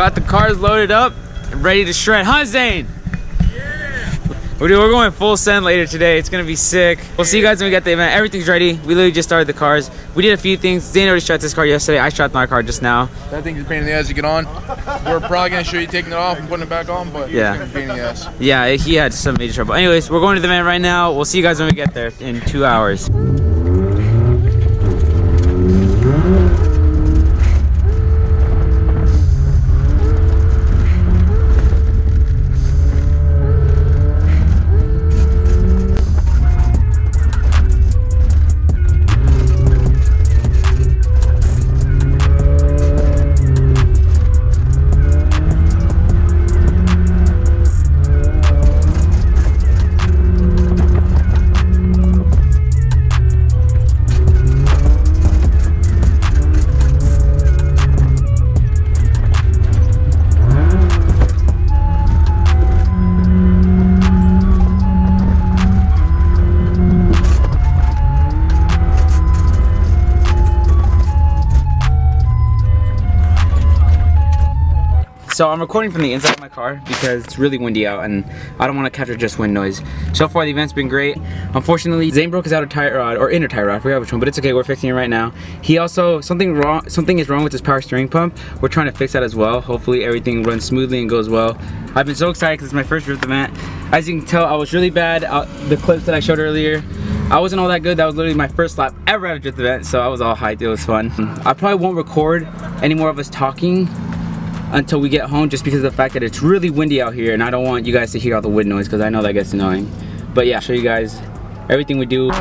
got the cars loaded up and ready to shred. Huh, Zane? We're going full send later today. It's gonna be sick. We'll see you guys when we get the event. Everything's ready. We literally just started the cars. We did a few things. Zane already strapped his car yesterday. I strapped my car just now. That thing's a pain in the ass to get on. We're probably gonna show you taking it off and putting it back on, but yeah, it's gonna be a pain in the ass. Yeah, he had some major trouble. Anyways, we're going to the event right now. We'll see you guys when we get there in 2 hours. So I'm recording from the inside of my car because it's really windy out and I don't want to capture just wind noise. So far the event's been great. Unfortunately, Zane broke his outer tire rod, or inner tire rod, I forgot which one, but it's okay, we're fixing it right now. He also, something is wrong with his power steering pump. We're trying to fix that as well. Hopefully everything runs smoothly and goes well. I've been so excited because it's my first drift event. As you can tell, I was really bad. The clips that I showed earlier, I wasn't all that good. That was literally my first lap ever at a drift event, so I was all hyped. It was fun. I probably won't record any more of us talking until we get home, just because of the fact that it's really windy out here and I don't want you guys to hear all the wind noise because I know that gets annoying. But yeah, I'll show you guys everything we do.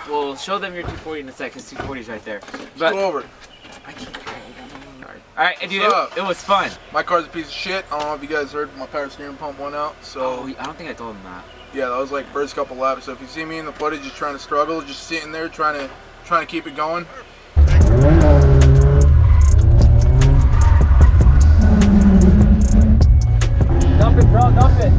We'll show them your 240 in a sec, because 240 is right there. But go over. I can't. Alright, dude, it was fun. My car's a piece of shit. I don't know if you guys heard, my power steering pump went out. So I don't think I told them that. Yeah, that was like first couple laps. So if you see me in the footage just trying to struggle, just sitting there trying to keep it going. Dump it, bro, dump it.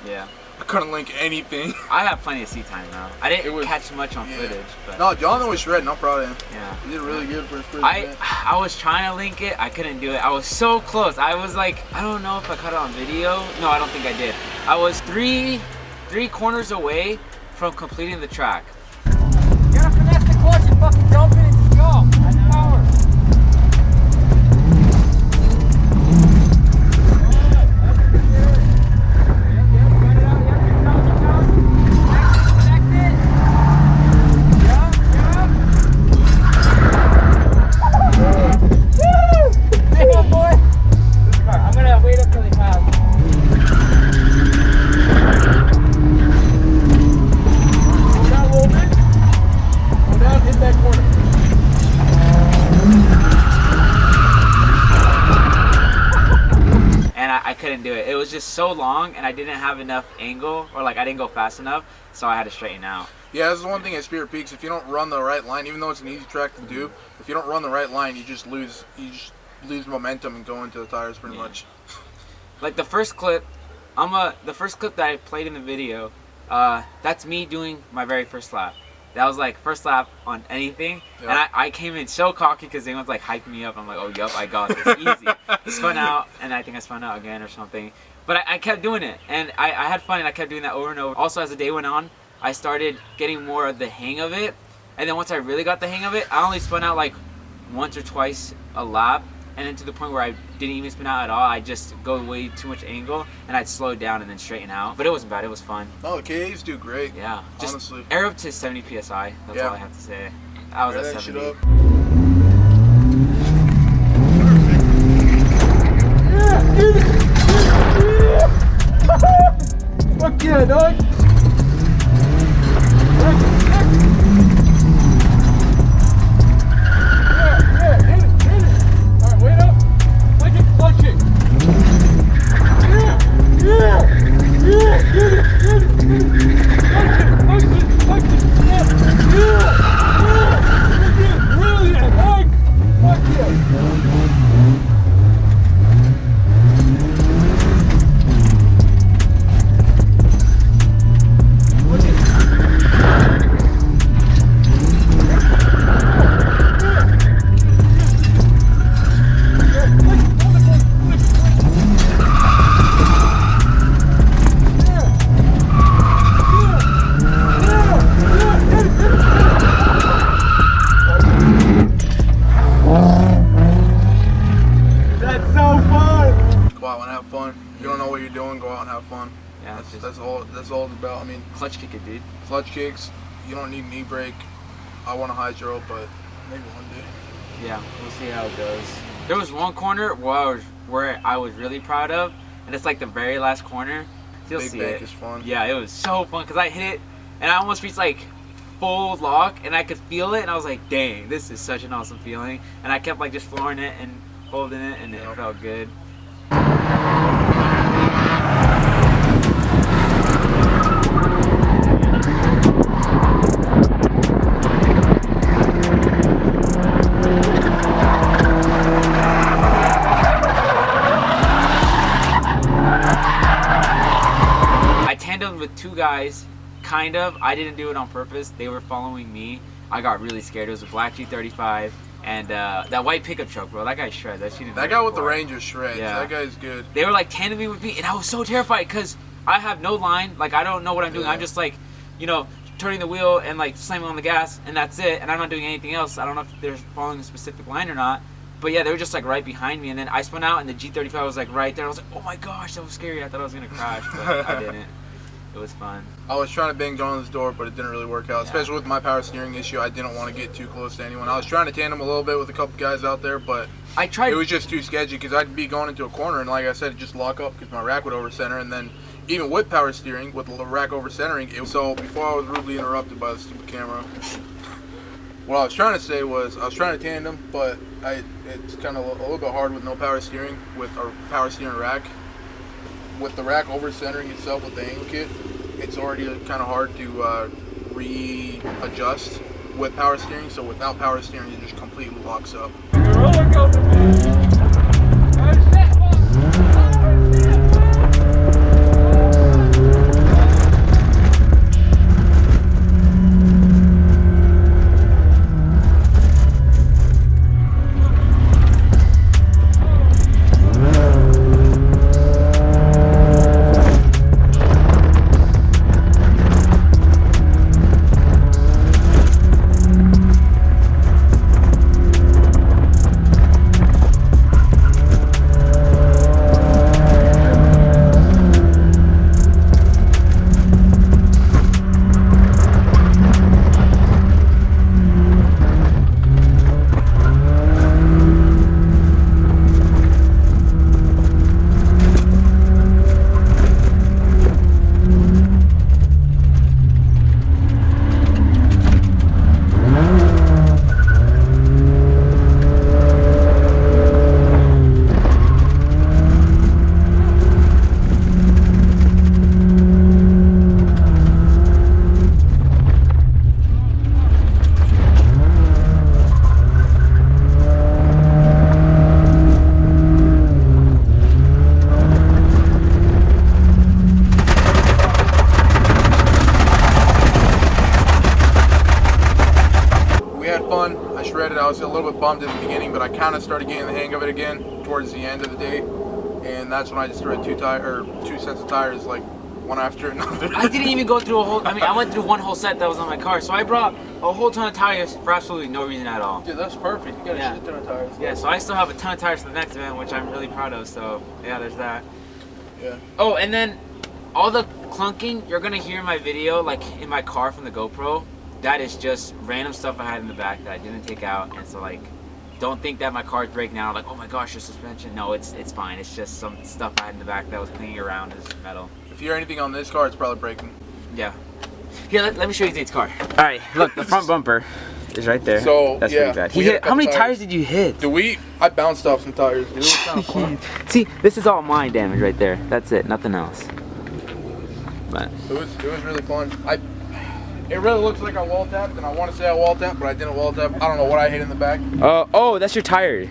Yeah. I couldn't link anything. I have plenty of seat time now. I didn't catch much on footage. But no, Jonathan was shredding. I'm proud of him. Yeah. He did really good for his first event. I was trying to link it. I couldn't do it. I was so close. I was like, I don't know if I caught it on video. No, I don't think I did. I was three corners away from completing the track. You gotta finesse the clutch and fucking jump in and just go. That's power. Couldn't do it. It was just so long and I didn't have enough angle, or like I didn't go fast enough, so I had to straighten out. Yeah, that's the one thing at Spirit Peaks. If you don't run the right line, even though it's an easy track to do, if you don't run the right line, you just lose momentum and go into the tires pretty much. Like the first clip, the first clip that I played in the video, that's me doing my very first lap. That was like first lap on anything, Yep. and I came in so cocky because they was like hyping me up. I'm like, oh yup, I got this easy. Spun out, and I think I spun out again or something. But I kept doing it, and I had fun, and I kept doing that over and over. Also, as the day went on, I started getting more of the hang of it, and then once I really got the hang of it, I only spun out like once or twice a lap, and then to the point where I didn't even spin out at all. I just go way too much angle, and I'd slow down and then straighten out. But it wasn't bad. It was fun. No, the KAs do great. Yeah, just honestly. air up to 70 psi. That's Yeah. all I have to say. I was Air at that shit 70. up. Fuck yeah, dog. Yeah, hit it. Alright, wait up. Like it, clutch it. Yeah, get it. Clutch it. Yeah. Brilliant, dog. Fuck yeah. That's so fun! Go out and have fun. If you don't know what you're doing, go out and have fun. Yeah, That's all it's about. I mean, clutch kick it, dude. clutch kicks, you don't need knee brake. I want a high zero, but maybe one day. Yeah, we'll see how it goes. There was one corner where I was really proud of, and it's like the very last corner. You'll Big see bank it. is fun. Yeah, it was so fun because I hit it, and I almost reached like full lock, and I could feel it, and I was like, dang, this is such an awesome feeling. And I kept like just flooring it and holding it, and it felt good. I tandemed with two guys, kind of. I didn't do it on purpose. They were following me. I got really scared. It was a black G35 and that white pickup truck, bro. That guy shreds. That guy with the Ranger shreds. Yeah. That guy's good. They were like tandeming with me, and I was so terrified because I have no line. Like, I don't know what I'm doing. Yeah. I'm just like, you know, turning the wheel and like slamming on the gas, and that's it. And I'm not doing anything else. I don't know if they're following a specific line or not. But yeah, they were just like right behind me, and then I spun out, and the G35 was like right there. I was like, oh my gosh, that was scary. I thought I was gonna crash, but I didn't. It was fun. I was trying to bang Jonathan's door, but it didn't really work out. Especially with my power steering issue, I didn't want to get too close to anyone. I was trying to tandem a little bit with a couple guys out there, but I tried. it was just too sketchy because I'd be going into a corner, and like I said, just lock up because my rack would over center, and then even with power steering, with the rack over centering, so before I was rudely interrupted by the stupid camera. What I was trying to say was I was trying to tandem, but it's kind of a little bit hard with no power steering with our power steering rack. With the rack over centering itself with the angle kit, it's already kind of hard to readjust with power steering. So without power steering, it just completely locks up. Roller coaster, man. I shredded. I was a little bit bummed at the beginning, but I kind of started getting the hang of it again towards the end of the day, and that's when I just threw two sets of tires, like one after another. I didn't even go through a whole. I mean, I went through one whole set that was on my car, so I brought a whole ton of tires for absolutely no reason at all. Dude, that's perfect. You got a shit ton of tires. Yeah, so I still have a ton of tires for the next event, which I'm really proud of. So yeah, there's that. Yeah. Oh, and then all the clunking you're gonna hear in my video, like in my car from the GoPro, that is just random stuff I had in the back that I didn't take out, and so like, don't think that my car's breaking down. Like, oh my gosh, your suspension. No, it's fine. It's just some stuff I had in the back that was clinging around as metal. If you hear anything on this car, it's probably breaking. Yeah. Here, let me show you Zane's car. All right, look, the front bumper is right there. So that's yeah, pretty bad. He hit. How many tires did you hit? Dude, I bounced off some tires. Dude, it was kind of fun. See, this is all my damage right there. That's it, nothing else. But it was really fun. It really looks like I wall tapped, and I want to say I wall tapped, but I didn't wall tap. I don't know what I hit in the back. Oh, that's your tire.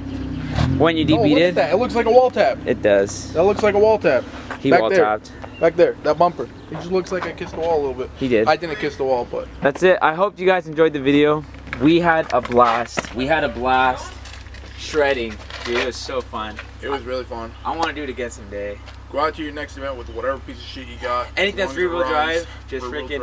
When you look DB'd at that. It looks like a wall tap. It does. That looks like a wall tap. He wall tapped. Back there, that bumper. It just looks like I kissed the wall a little bit. He did. I didn't kiss the wall, but. That's it. I hope you guys enjoyed the video. We had a blast. Shredding. Dude, it was so fun. It was really fun. I want to do it again someday. Go out to your next event with whatever piece of shit you got. Anything that's rear-wheel drive, just freaking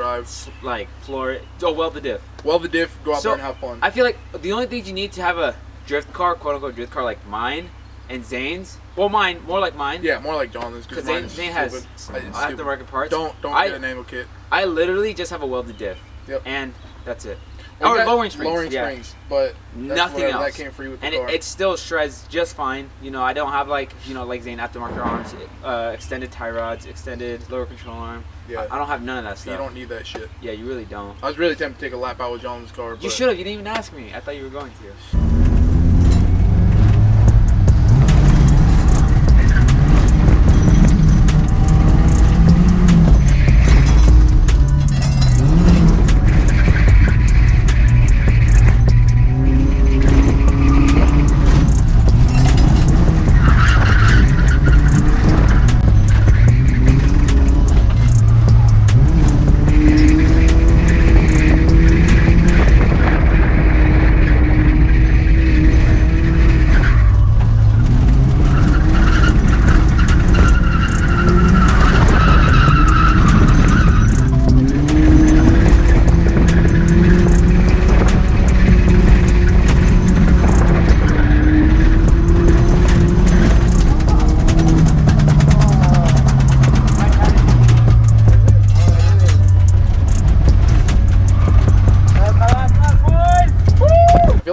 like floor it. Oh, weld the diff. Weld the diff, go out there and have fun. I feel like the only things you need to have a drift car, quote-unquote drift car like mine and Zane's. Well, mine, more like mine. Yeah, more like John's. Because Zane has aftermarket parts. Don't get an angle kit. I literally just have a welded diff. Yep. And that's it. Well, lowering springs. Lowering springs, but nothing else. That came free with the and car. It still shreds just fine. You know, I don't have like, you know, like Zane aftermarket arms, extended tie rods, extended lower control arm. Yeah. I don't have none of that stuff. You don't need that shit. Yeah, you really don't. I was really tempted to take a lap out with John's car. But you should have. You didn't even ask me. I thought you were going to.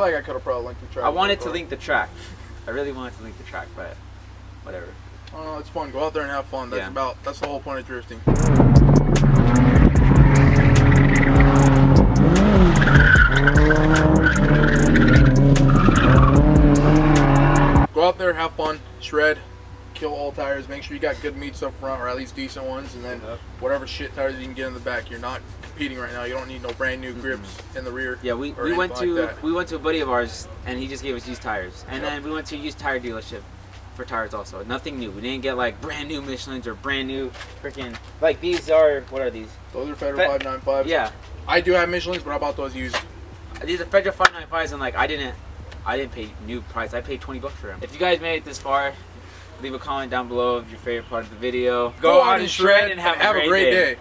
I could have probably linked the track. I wanted to link the track. I really wanted to link the track, but whatever. Oh, it's fun. Go out there and have fun. That's that's the whole point of drifting. Go out there, have fun, shred, kill all tires. Make sure you got good meats up front, or at least decent ones, and then whatever shit tires you can get in the back. You're not competing right now. You don't need no brand new grips in the rear. Yeah, we went to a buddy of ours, and he just gave us used tires, and then we went to a used tire dealership for tires also. Nothing new. We didn't get like brand new Michelins or brand new freaking like these are, what are these? Those are Federal 595s. Yeah. I do have Michelins, but I bought those used. These are Federal 595s, and like I didn't pay new price. I paid $20 for them. If you guys made it this far, leave a comment down below of your favorite part of the video. Go out and shred and have a great day.